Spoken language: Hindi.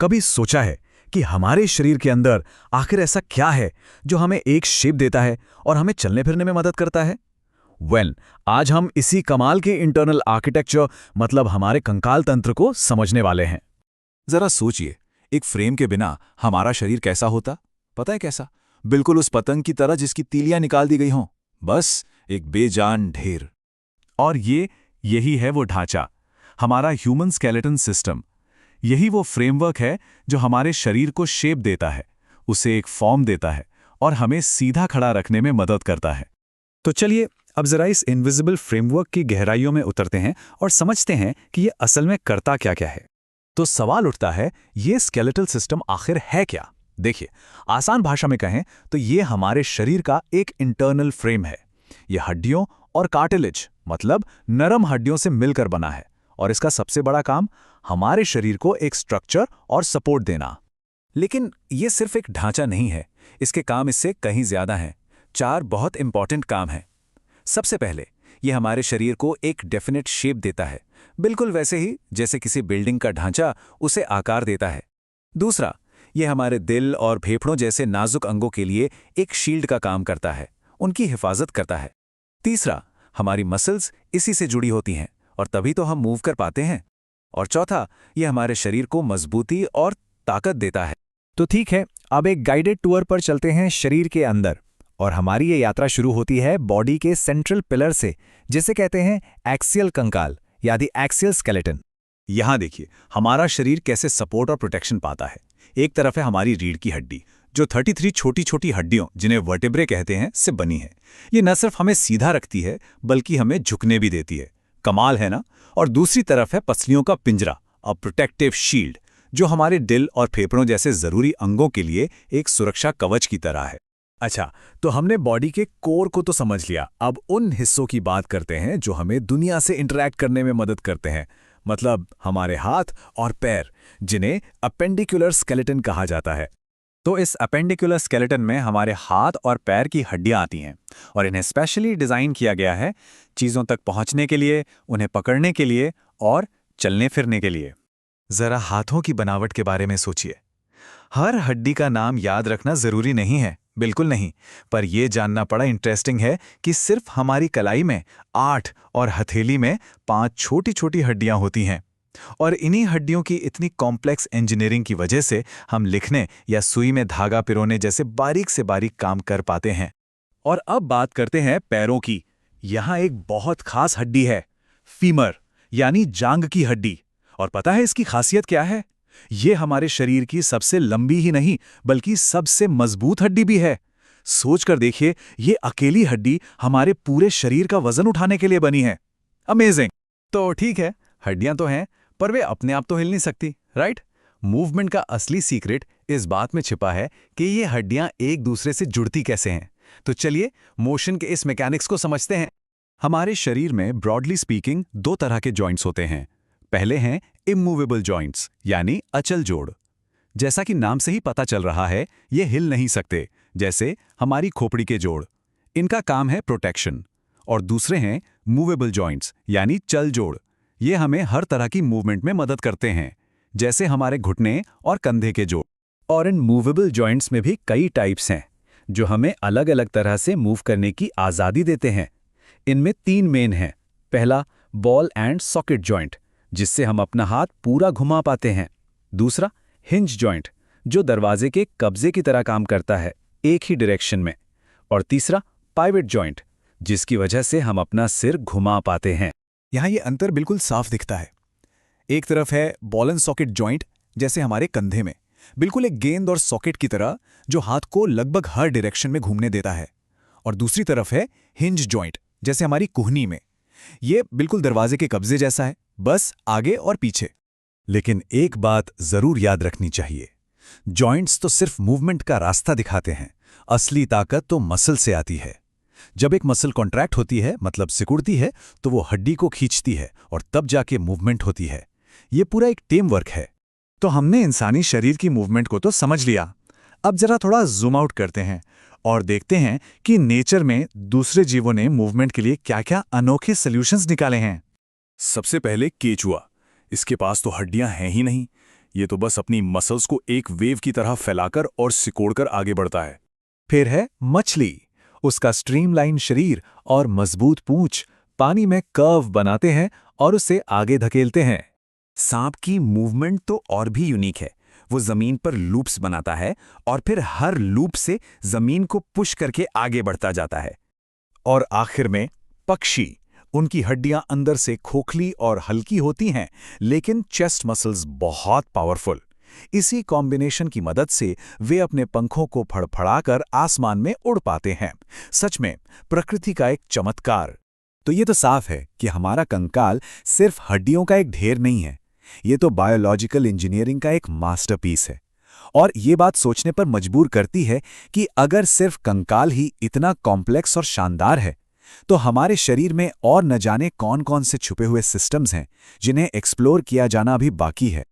कभी सोचा है कि हमारे शरीर के अंदर आखिर ऐसा क्या है जो हमें एक शेप देता है और हमें चलने फिरने में मदद करता है? आज हम इसी कमाल के इंटरनल आर्किटेक्चर मतलब हमारे कंकाल तंत्र को समझने वाले हैं। जरा सोचिए, एक फ्रेम के बिना हमारा शरीर कैसा होता? पता है कैसा? बिल्कुल उस पतंग की तरह जिसकी तीलियां निकाल दी गई हों। बस एक बेजान ढेर। और यही है वो ढांचा, हमारा ह्यूमन स्केलेटन सिस्टम। यही वो फ्रेमवर्क है जो हमारे शरीर को शेप देता है, उसे एक फॉर्म देता है और हमें सीधा खड़ा रखने में मदद करता है। तो चलिए अब जरा इस इनविजिबल फ्रेमवर्क की गहराइयों में उतरते हैं और समझते हैं कि ये असल में करता क्या है। तो सवाल उठता है, ये स्केलेटल सिस्टम आखिर है क्या? देखिए, आसान भाषा में कहें तो ये हमारे शरीर का एक इंटरनल फ्रेम है। ये हड्डियों और कार्टिलेज मतलब नरम हड्डियों से मिलकर बना है और इसका सबसे बड़ा काम हमारे शरीर को एक स्ट्रक्चर और सपोर्ट देना। लेकिन ये सिर्फ एक ढांचा नहीं है, इसके काम इससे कहीं ज्यादा हैं। 4 बहुत इंपॉर्टेंट काम हैं। सबसे पहले, ये हमारे शरीर को एक डेफिनेट शेप देता है, बिल्कुल वैसे ही जैसे किसी बिल्डिंग का ढांचा उसे आकार देता है। दूसरा, ये हमारे दिल और फेफड़ों जैसे नाजुक अंगों के लिए एक शील्ड का काम करता है, उनकी हिफाजत करता है। तीसरा, हमारी मसल्स इसी से जुड़ी होती हैं और तभी तो हम मूव कर पाते हैं। और चौथा, ये हमारे शरीर को मजबूती और ताकत देता है। तो ठीक है, अब एक गाइडेड टूर पर चलते हैं शरीर के अंदर और हमारी ये यात्रा शुरू होती है बॉडी के सेंट्रल पिलर से, जिसे कहते हैं एक्सियल कंकाल यानी एक्सियल स्केलेटन। यहां देखिए हमारा शरीर कैसे सपोर्ट और प्रोटेक्शन पाता है। एक तरफ है हमारी रीढ़ की हड्डी जो 33 छोटी छोटी हड्डियों जिन्हें वर्टेब्रे कहते हैं से बनी है। ये न सिर्फ हमें सीधा रखती है बल्कि हमें झुकने भी देती है। कमाल है ना? और दूसरी तरफ है पसलियों का पिंजरा, अ प्रोटेक्टिव शील्ड, जो हमारे दिल और फेफड़ों जैसे जरूरी अंगों के लिए एक सुरक्षा कवच की तरह है। अच्छा, तो हमने बॉडी के कोर को तो समझ लिया। अब उन हिस्सों की बात करते हैं जो हमें दुनिया से इंटरैक्ट करने में मदद करते हैं, मतलब हमारे हाथ और पैर, जिन्हें अपेंडिकुलर स्केलेटन कहा जाता है। तो इस अपेंडिकुलर स्केलेटन में हमारे हाथ और पैर की हड्डियां आती हैं और इन्हें स्पेशली डिज़ाइन किया गया है चीज़ों तक पहुंचने के लिए, उन्हें पकड़ने के लिए और चलने फिरने के लिए। ज़रा हाथों की बनावट के बारे में सोचिए। हर हड्डी का नाम याद रखना ज़रूरी नहीं है, बिल्कुल नहीं, पर यह जानना बड़ा इंटरेस्टिंग है कि सिर्फ हमारी कलाई में 8 और हथेली में 5 छोटी छोटी हड्डियां होती हैं। और इन्हीं हड्डियों की इतनी कॉम्प्लेक्स इंजीनियरिंग की वजह से हम लिखने या सुई में धागा पिरोने जैसे बारीक से बारीक काम कर पाते हैं। और अब बात करते हैं पैरों की। यहाँ एक बहुत खास हड्डी है, फीमर यानी जांग की हड्डी। और पता है इसकी खासियत क्या है? ये हमारे शरीर की सबसे लंबी ही नहीं बल्कि सबसे मजबूत हड्डी भी है। सोच कर देखिए, ये अकेली हड्डी हमारे पूरे शरीर का वजन उठाने के लिए बनी है। अमेजिंग। तो ठीक है, हड्डियां तो हैं पर वे अपने आप तो हिल नहीं सकती, राइट? मूवमेंट का असली सीक्रेट इस बात में छिपा है कि ये हड्डियां एक दूसरे से जुड़ती कैसे हैं। तो चलिए मोशन के इस मैकेनिक्स को समझते हैं। हमारे शरीर में ब्रॉडली स्पीकिंग 2 तरह के जॉइंट्स होते हैं। पहले हैं इमूवेबल जॉइंट्स यानी अचल जोड़। जैसा कि नाम से ही पता चल रहा है, ये हिल नहीं सकते, जैसे हमारी खोपड़ी के जोड़। इनका काम है प्रोटेक्शन। और दूसरे हैं मूवेबल जॉइंट्स यानी चल जोड़। ये हमें हर तरह की मूवमेंट में मदद करते हैं, जैसे हमारे घुटने और कंधे के जोड़। और इन मूवेबल जॉइंट्स में भी कई टाइप्स हैं जो हमें अलग अलग तरह से मूव करने की आज़ादी देते हैं। इनमें 3 मेन हैं। पहला, बॉल एंड सॉकेट जॉइंट, जिससे हम अपना हाथ पूरा घुमा पाते हैं। दूसरा, हिंज जॉइंट, जो दरवाजे के कब्जे की तरह काम करता है, एक ही डायरेक्शन में। और तीसरा, पाइवट जॉइंट, जिसकी वजह से हम अपना सिर घुमा पाते हैं। यहाँ ये अंतर बिल्कुल साफ दिखता है। एक तरफ है बॉल एंड सॉकेट जॉइंट, जैसे हमारे कंधे में, बिल्कुल एक गेंद और सॉकेट की तरह जो हाथ को लगभग हर डायरेक्शन में घूमने देता है। और दूसरी तरफ है हिंज जॉइंट, जैसे हमारी कुहनी में। ये बिल्कुल दरवाजे के कब्जे जैसा है, बस आगे और पीछे। लेकिन एक बात जरूर याद रखनी चाहिए, जॉइंट्स तो सिर्फ मूवमेंट का रास्ता दिखाते हैं, असली ताकत तो मसल से आती है। जब एक मसल कॉन्ट्रैक्ट होती है, मतलब सिकुड़ती है, तो वो हड्डी को खींचती है और तब जाके मूवमेंट होती है। ये पूरा एक टीम वर्क है। तो हमने इंसानी शरीर की मूवमेंट को तो समझ लिया। अब जरा थोड़ा जूम आउट करते हैं और देखते हैं कि नेचर में दूसरे जीवों ने मूवमेंट के लिए क्या-क्या अनोखे सॉल्यूशंस निकाले हैं। सबसे पहले केचुआ। इसके पास तो हड्डियां हैं ही नहीं, ये तो बस अपनी मसल्स को एक वेव की तरह फैलाकर और सिकोड़कर आगे बढ़ता है। फिर है मछली। उसका स्ट्रीमलाइन शरीर और मजबूत पूंछ पानी में कर्व बनाते हैं और उसे आगे धकेलते हैं। सांप की मूवमेंट तो और भी यूनिक है। वो जमीन पर लूप्स बनाता है और फिर हर लूप से जमीन को पुश करके आगे बढ़ता जाता है। और आखिर में पक्षी। उनकी हड्डियां अंदर से खोखली और हल्की होती हैं, लेकिन चेस्ट मसल्स बहुत पावरफुल। इसी कॉम्बिनेशन की मदद से वे अपने पंखों को फड़फड़ाकर आसमान में उड़ पाते हैं। सच में प्रकृति का एक चमत्कार। तो ये तो साफ है कि हमारा कंकाल सिर्फ हड्डियों का एक ढेर नहीं है, ये तो बायोलॉजिकल इंजीनियरिंग का एक मास्टरपीस है। और ये बात सोचने पर मजबूर करती है कि अगर सिर्फ कंकाल ही इतना कॉम्प्लेक्स और शानदार है, तो हमारे शरीर में और न जाने कौन कौन से छुपे हुए सिस्टम्स हैं जिन्हें एक्सप्लोर किया जाना अभी बाकी है।